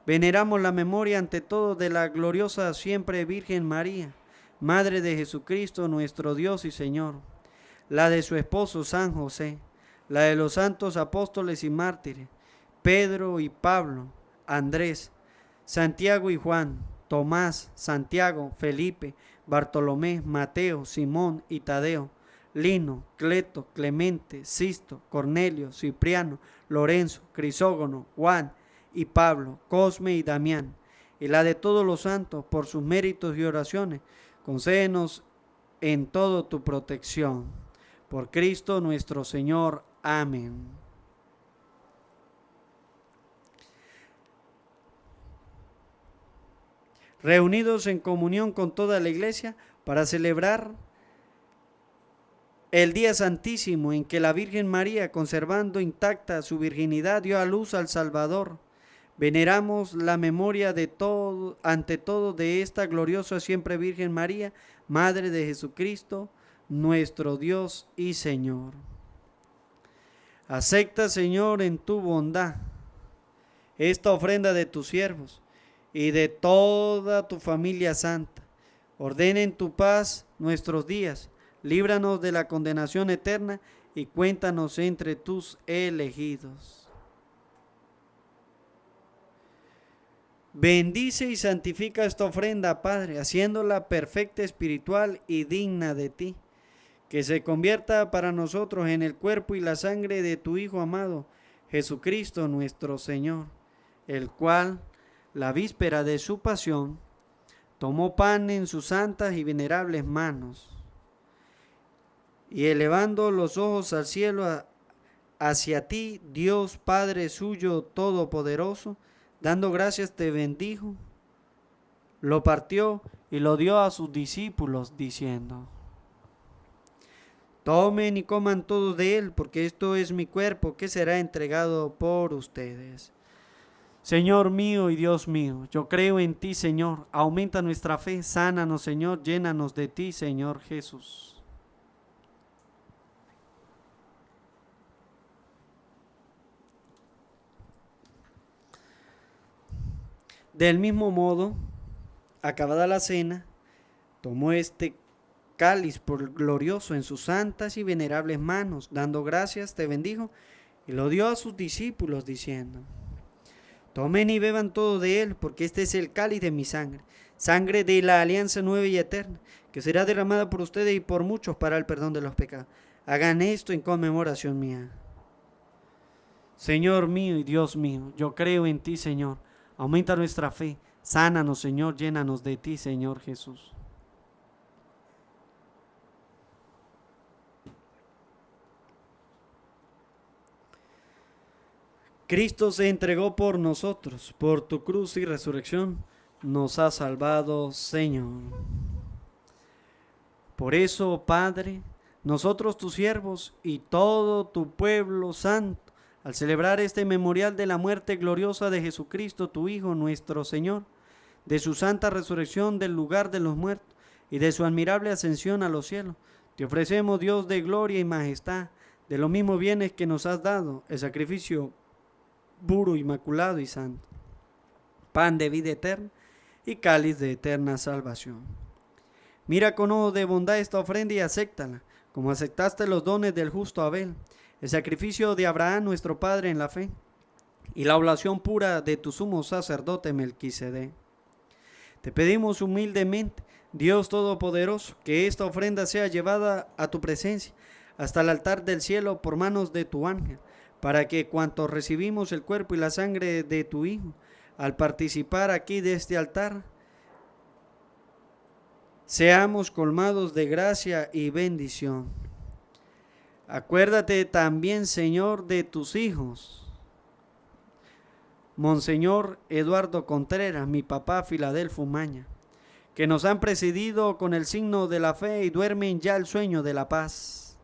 veneramos la memoria ante todo de la gloriosa siempre Virgen María, Madre de Jesucristo, nuestro Dios y Señor, la de su esposo San José, la de los santos apóstoles y mártires, Pedro y Pablo, Andrés, Santiago y Juan, Tomás, Santiago, Felipe, Bartolomé, Mateo, Simón y Tadeo, Lino, Cleto, Clemente, Sisto, Cornelio, Cipriano, Lorenzo, Crisógono, Juan y Pablo, Cosme y Damián, y la de todos los santos por sus méritos y oraciones, concédenos en todo tu protección. Por Cristo nuestro Señor. Amén. Reunidos en comunión con toda la Iglesia para celebrar el día santísimo en que la Virgen María, conservando intacta su virginidad, dio a luz al Salvador. Veneramos la memoria de todo, ante todo, de esta gloriosa siempre Virgen María, Madre de Jesucristo, nuestro Dios y Señor. Acepta, Señor, en tu bondad esta ofrenda de tus siervos y de toda tu familia santa. Ordena en tu paz nuestros días, líbranos de la condenación eterna y cuéntanos entre tus elegidos. Bendice y santifica esta ofrenda, Padre, haciéndola perfecta, espiritual y digna de ti, que se convierta para nosotros en el cuerpo y la sangre de tu Hijo amado, Jesucristo nuestro Señor, el cual, la víspera de su pasión, tomó pan en sus santas y venerables manos, y elevando los ojos al cielo hacia ti, Dios Padre suyo todopoderoso, dando gracias te bendijo, lo partió y lo dio a sus discípulos, diciendo: tomen y coman todos de él, porque esto es mi cuerpo que será entregado por ustedes. Señor mío y Dios mío, yo creo en ti, Señor. Aumenta nuestra fe, sánanos, Señor, llénanos de ti, Señor Jesús. Del mismo modo, acabada la cena, tomó este cáliz por glorioso en sus santas y venerables manos. Dando gracias, te bendijo y lo dio a sus discípulos, diciendo: tomen y beban todo de él, porque este es el cáliz de mi sangre, sangre de la alianza nueva y eterna, que será derramada por ustedes y por muchos para el perdón de los pecados. Hagan esto en conmemoración mía. Señor mío y Dios mío, yo creo en ti, Señor. Aumenta nuestra fe. Sánanos, Señor. Llénanos de ti, Señor Jesús. Cristo se entregó por nosotros. Por tu cruz y resurrección nos ha salvado, Señor. Por eso, Padre, nosotros tus siervos y todo tu pueblo santo, al celebrar este memorial de la muerte gloriosa de Jesucristo, tu Hijo, nuestro Señor, de su santa resurrección del lugar de los muertos y de su admirable ascensión a los cielos, te ofrecemos, Dios de gloria y majestad, de los mismos bienes que nos has dado, el sacrificio puro, inmaculado y santo, pan de vida eterna y cáliz de eterna salvación. Mira con ojo de bondad esta ofrenda y acéptala, como aceptaste los dones del justo Abel, el sacrificio de Abraham nuestro padre en la fe, y la oblación pura de tu sumo sacerdote Melquisedec. Te pedimos humildemente, Dios Todopoderoso, que esta ofrenda sea llevada a tu presencia, hasta el altar del cielo por manos de tu ángel, para que cuantos recibimos el cuerpo y la sangre de tu Hijo, al participar aquí de este altar, seamos colmados de gracia y bendición. Acuérdate también, Señor, de tus hijos, Monseñor Eduardo Contreras, mi papá Filadelfo Maña, que nos han precedido con el signo de la fe y duermen ya el sueño de la paz.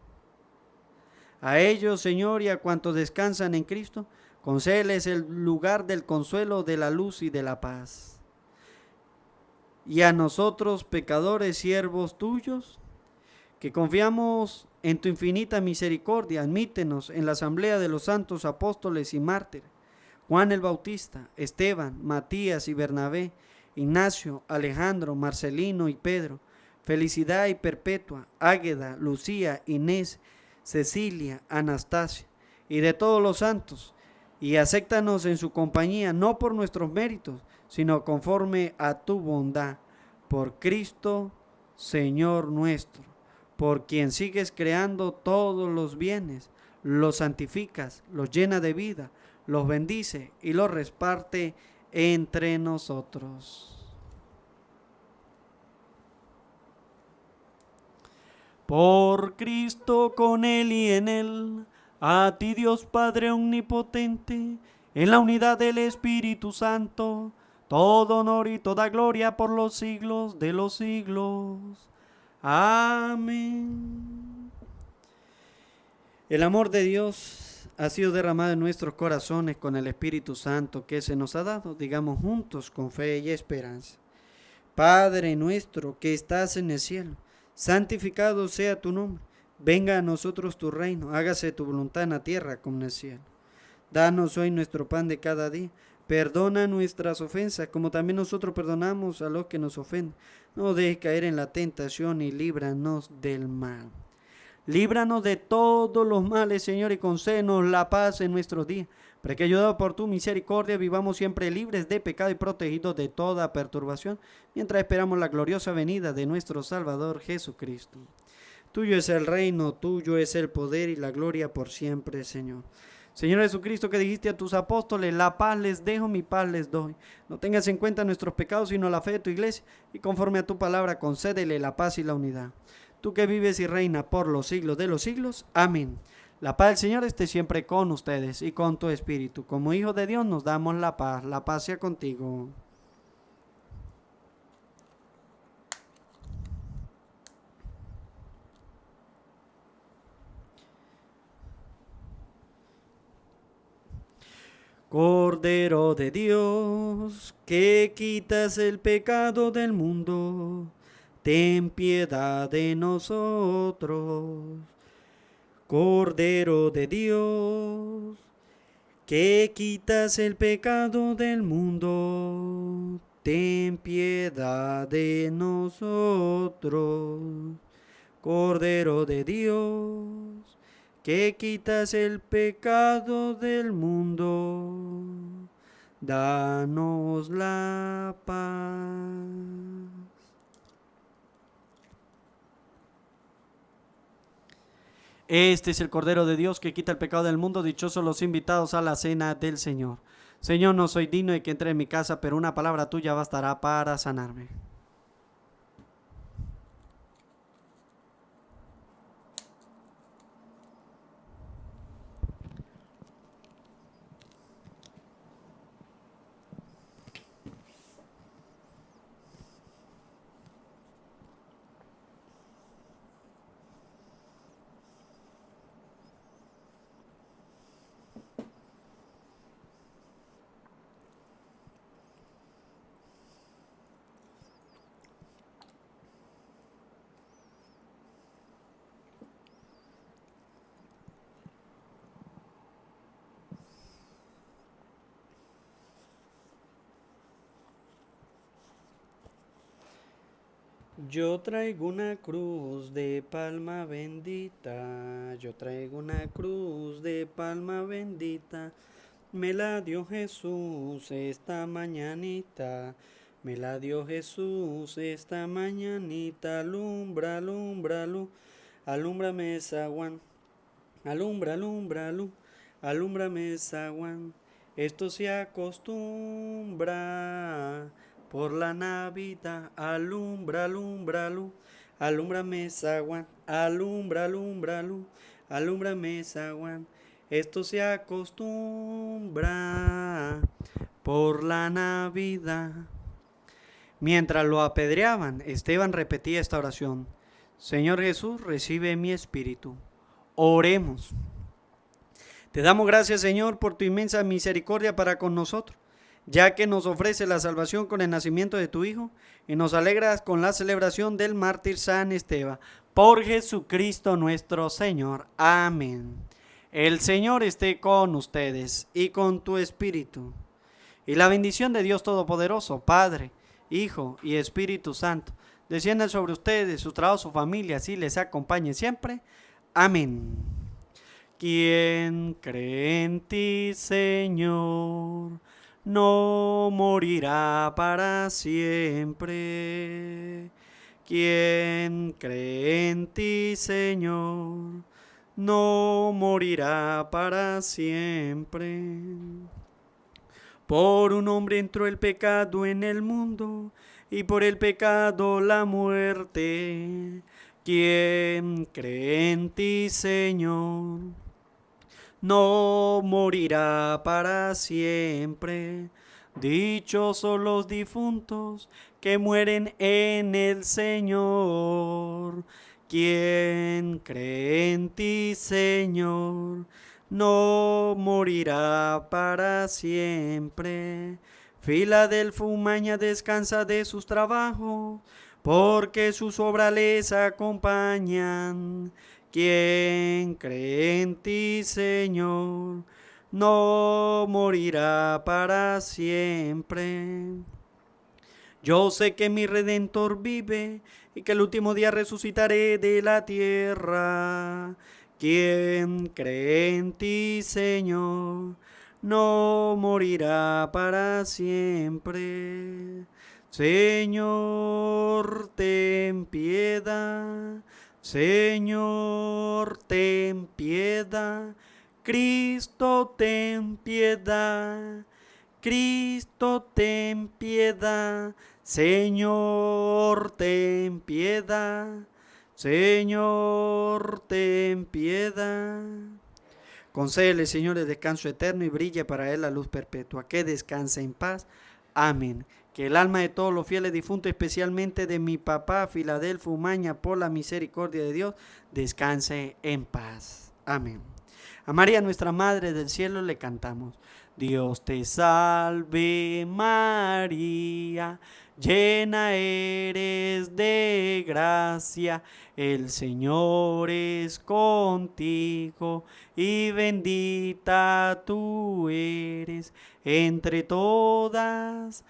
A ellos, Señor, y a cuantos descansan en Cristo, concédeles el lugar del consuelo, de la luz y de la paz. Y a nosotros, pecadores, siervos tuyos, que confiamos en tu infinita misericordia, admítenos en la asamblea de los santos apóstoles y mártires, Juan el Bautista, Esteban, Matías y Bernabé, Ignacio, Alejandro, Marcelino y Pedro, Felicidad y Perpetua, Águeda, Lucía, Inés, Cecilia, Anastasia, y de todos los santos, y acéptanos en su compañía, no por nuestros méritos, sino conforme a tu bondad, por Cristo, Señor nuestro, por quien sigues creando todos los bienes, los santificas, los llena de vida, los bendice y los reparte entre nosotros. Por Cristo, con Él y en Él, a ti Dios Padre omnipotente, en la unidad del Espíritu Santo, todo honor y toda gloria por los siglos de los siglos. Amén. El amor de Dios ha sido derramado en nuestros corazones con el Espíritu Santo que se nos ha dado. Digamos juntos con fe y esperanza: Padre nuestro que estás en el cielo, santificado sea tu nombre. Venga a nosotros tu reino, hágase tu voluntad en la tierra como en el cielo. Danos hoy nuestro pan de cada día. Perdona nuestras ofensas, como también nosotros perdonamos a los que nos ofenden. No dejes caer en la tentación y líbranos del mal. Líbranos de todos los males, Señor, y concédenos la paz en nuestros días, para que, ayudados por tu misericordia, vivamos siempre libres de pecado y protegidos de toda perturbación, mientras esperamos la gloriosa venida de nuestro Salvador Jesucristo. Tuyo es el reino, tuyo es el poder y la gloria por siempre, Señor. Señor Jesucristo, que dijiste a tus apóstoles: la paz les dejo, mi paz les doy. No tengas en cuenta nuestros pecados, sino la fe de tu iglesia, y conforme a tu palabra concédele la paz y la unidad. Tú que vives y reinas por los siglos de los siglos. Amén. La paz del Señor esté siempre con ustedes y con tu espíritu. Como hijos de Dios nos damos la paz. La paz sea contigo. Cordero de Dios, que quitas el pecado del mundo, ten piedad de nosotros. Cordero de Dios, que quitas el pecado del mundo, ten piedad de nosotros. Cordero de Dios, que quitas el pecado del mundo, danos la paz. Este es el Cordero de Dios que quita el pecado del mundo. Dichosos los invitados a la cena del Señor. Señor, no soy digno de que entre en mi casa, pero una palabra tuya bastará para sanarme. Yo traigo una cruz de palma bendita, yo traigo una cruz de palma bendita, me la dio Jesús esta mañanita, me la dio Jesús esta mañanita, alumbra, alumbra, luz, alúmbrame zaguán, alumbra, alumbra, luz, alúmbrame zaguán, esto se acostumbra. Por la Navidad, alumbra, alumbra, luz, alúmbrame zaguán, alumbra, alumbra, luz, alúmbrame zaguán. Esto se acostumbra por la Navidad. Mientras lo apedreaban, Esteban repetía esta oración: Señor Jesús, recibe mi espíritu. Oremos. Te damos gracias, Señor, por tu inmensa misericordia para con nosotros, ya que nos ofrece la salvación con el nacimiento de tu Hijo y nos alegras con la celebración del mártir San Esteban. Por Jesucristo nuestro Señor. Amén. El Señor esté con ustedes y con tu espíritu. Y la bendición de Dios Todopoderoso, Padre, Hijo y Espíritu Santo, descienda sobre ustedes, su trabajo, su familia, así les acompañe siempre. Amén. ¿Quién cree en ti, Señor? No morirá para siempre. ¿Quién cree en ti, Señor? No morirá para siempre. Por un hombre entró el pecado en el mundo, y por el pecado la muerte. ¿Quién cree en ti, Señor? No morirá para siempre. Dichosos los difuntos que mueren en el Señor. ¿Quién cree en ti, Señor? No morirá para siempre. Filadelfo Umaña descansa de sus trabajos, porque sus obras les acompañan. ¿Quién cree en ti, Señor? No morirá para siempre. Yo sé que mi Redentor vive y que el último día resucitaré de la tierra. ¿Quién cree en ti, Señor? No morirá para siempre. Señor, ten piedad. Señor, ten piedad. Cristo, ten piedad. Cristo, ten piedad. Señor, ten piedad. Señor, ten piedad. Concédele, Señor, el descanso eterno y brille para él la luz perpetua. Que descanse en paz. Amén. Que el alma de todos los fieles difuntos, especialmente de mi papá Filadelfo Umaña, por la misericordia de Dios, descanse en paz. Amén. A María, nuestra Madre del Cielo, le cantamos: Dios te salve María, llena eres de gracia, el Señor es contigo y bendita tú eres entre todas,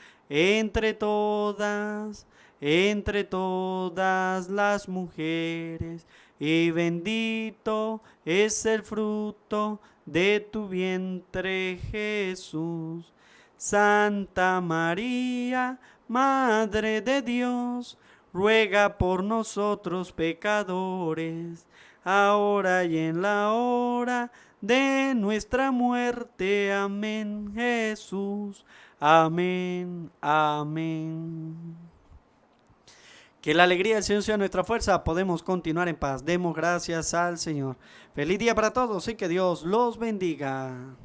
entre todas las mujeres, y bendito es el fruto de tu vientre, Jesús. Santa María, Madre de Dios, ruega por nosotros pecadores, ahora y en la hora de nuestra muerte. Amén, Jesús. Amén, amén. Que la alegría del Señor sea nuestra fuerza. Podemos continuar en paz. Demos gracias al Señor. Feliz día para todos y que Dios los bendiga.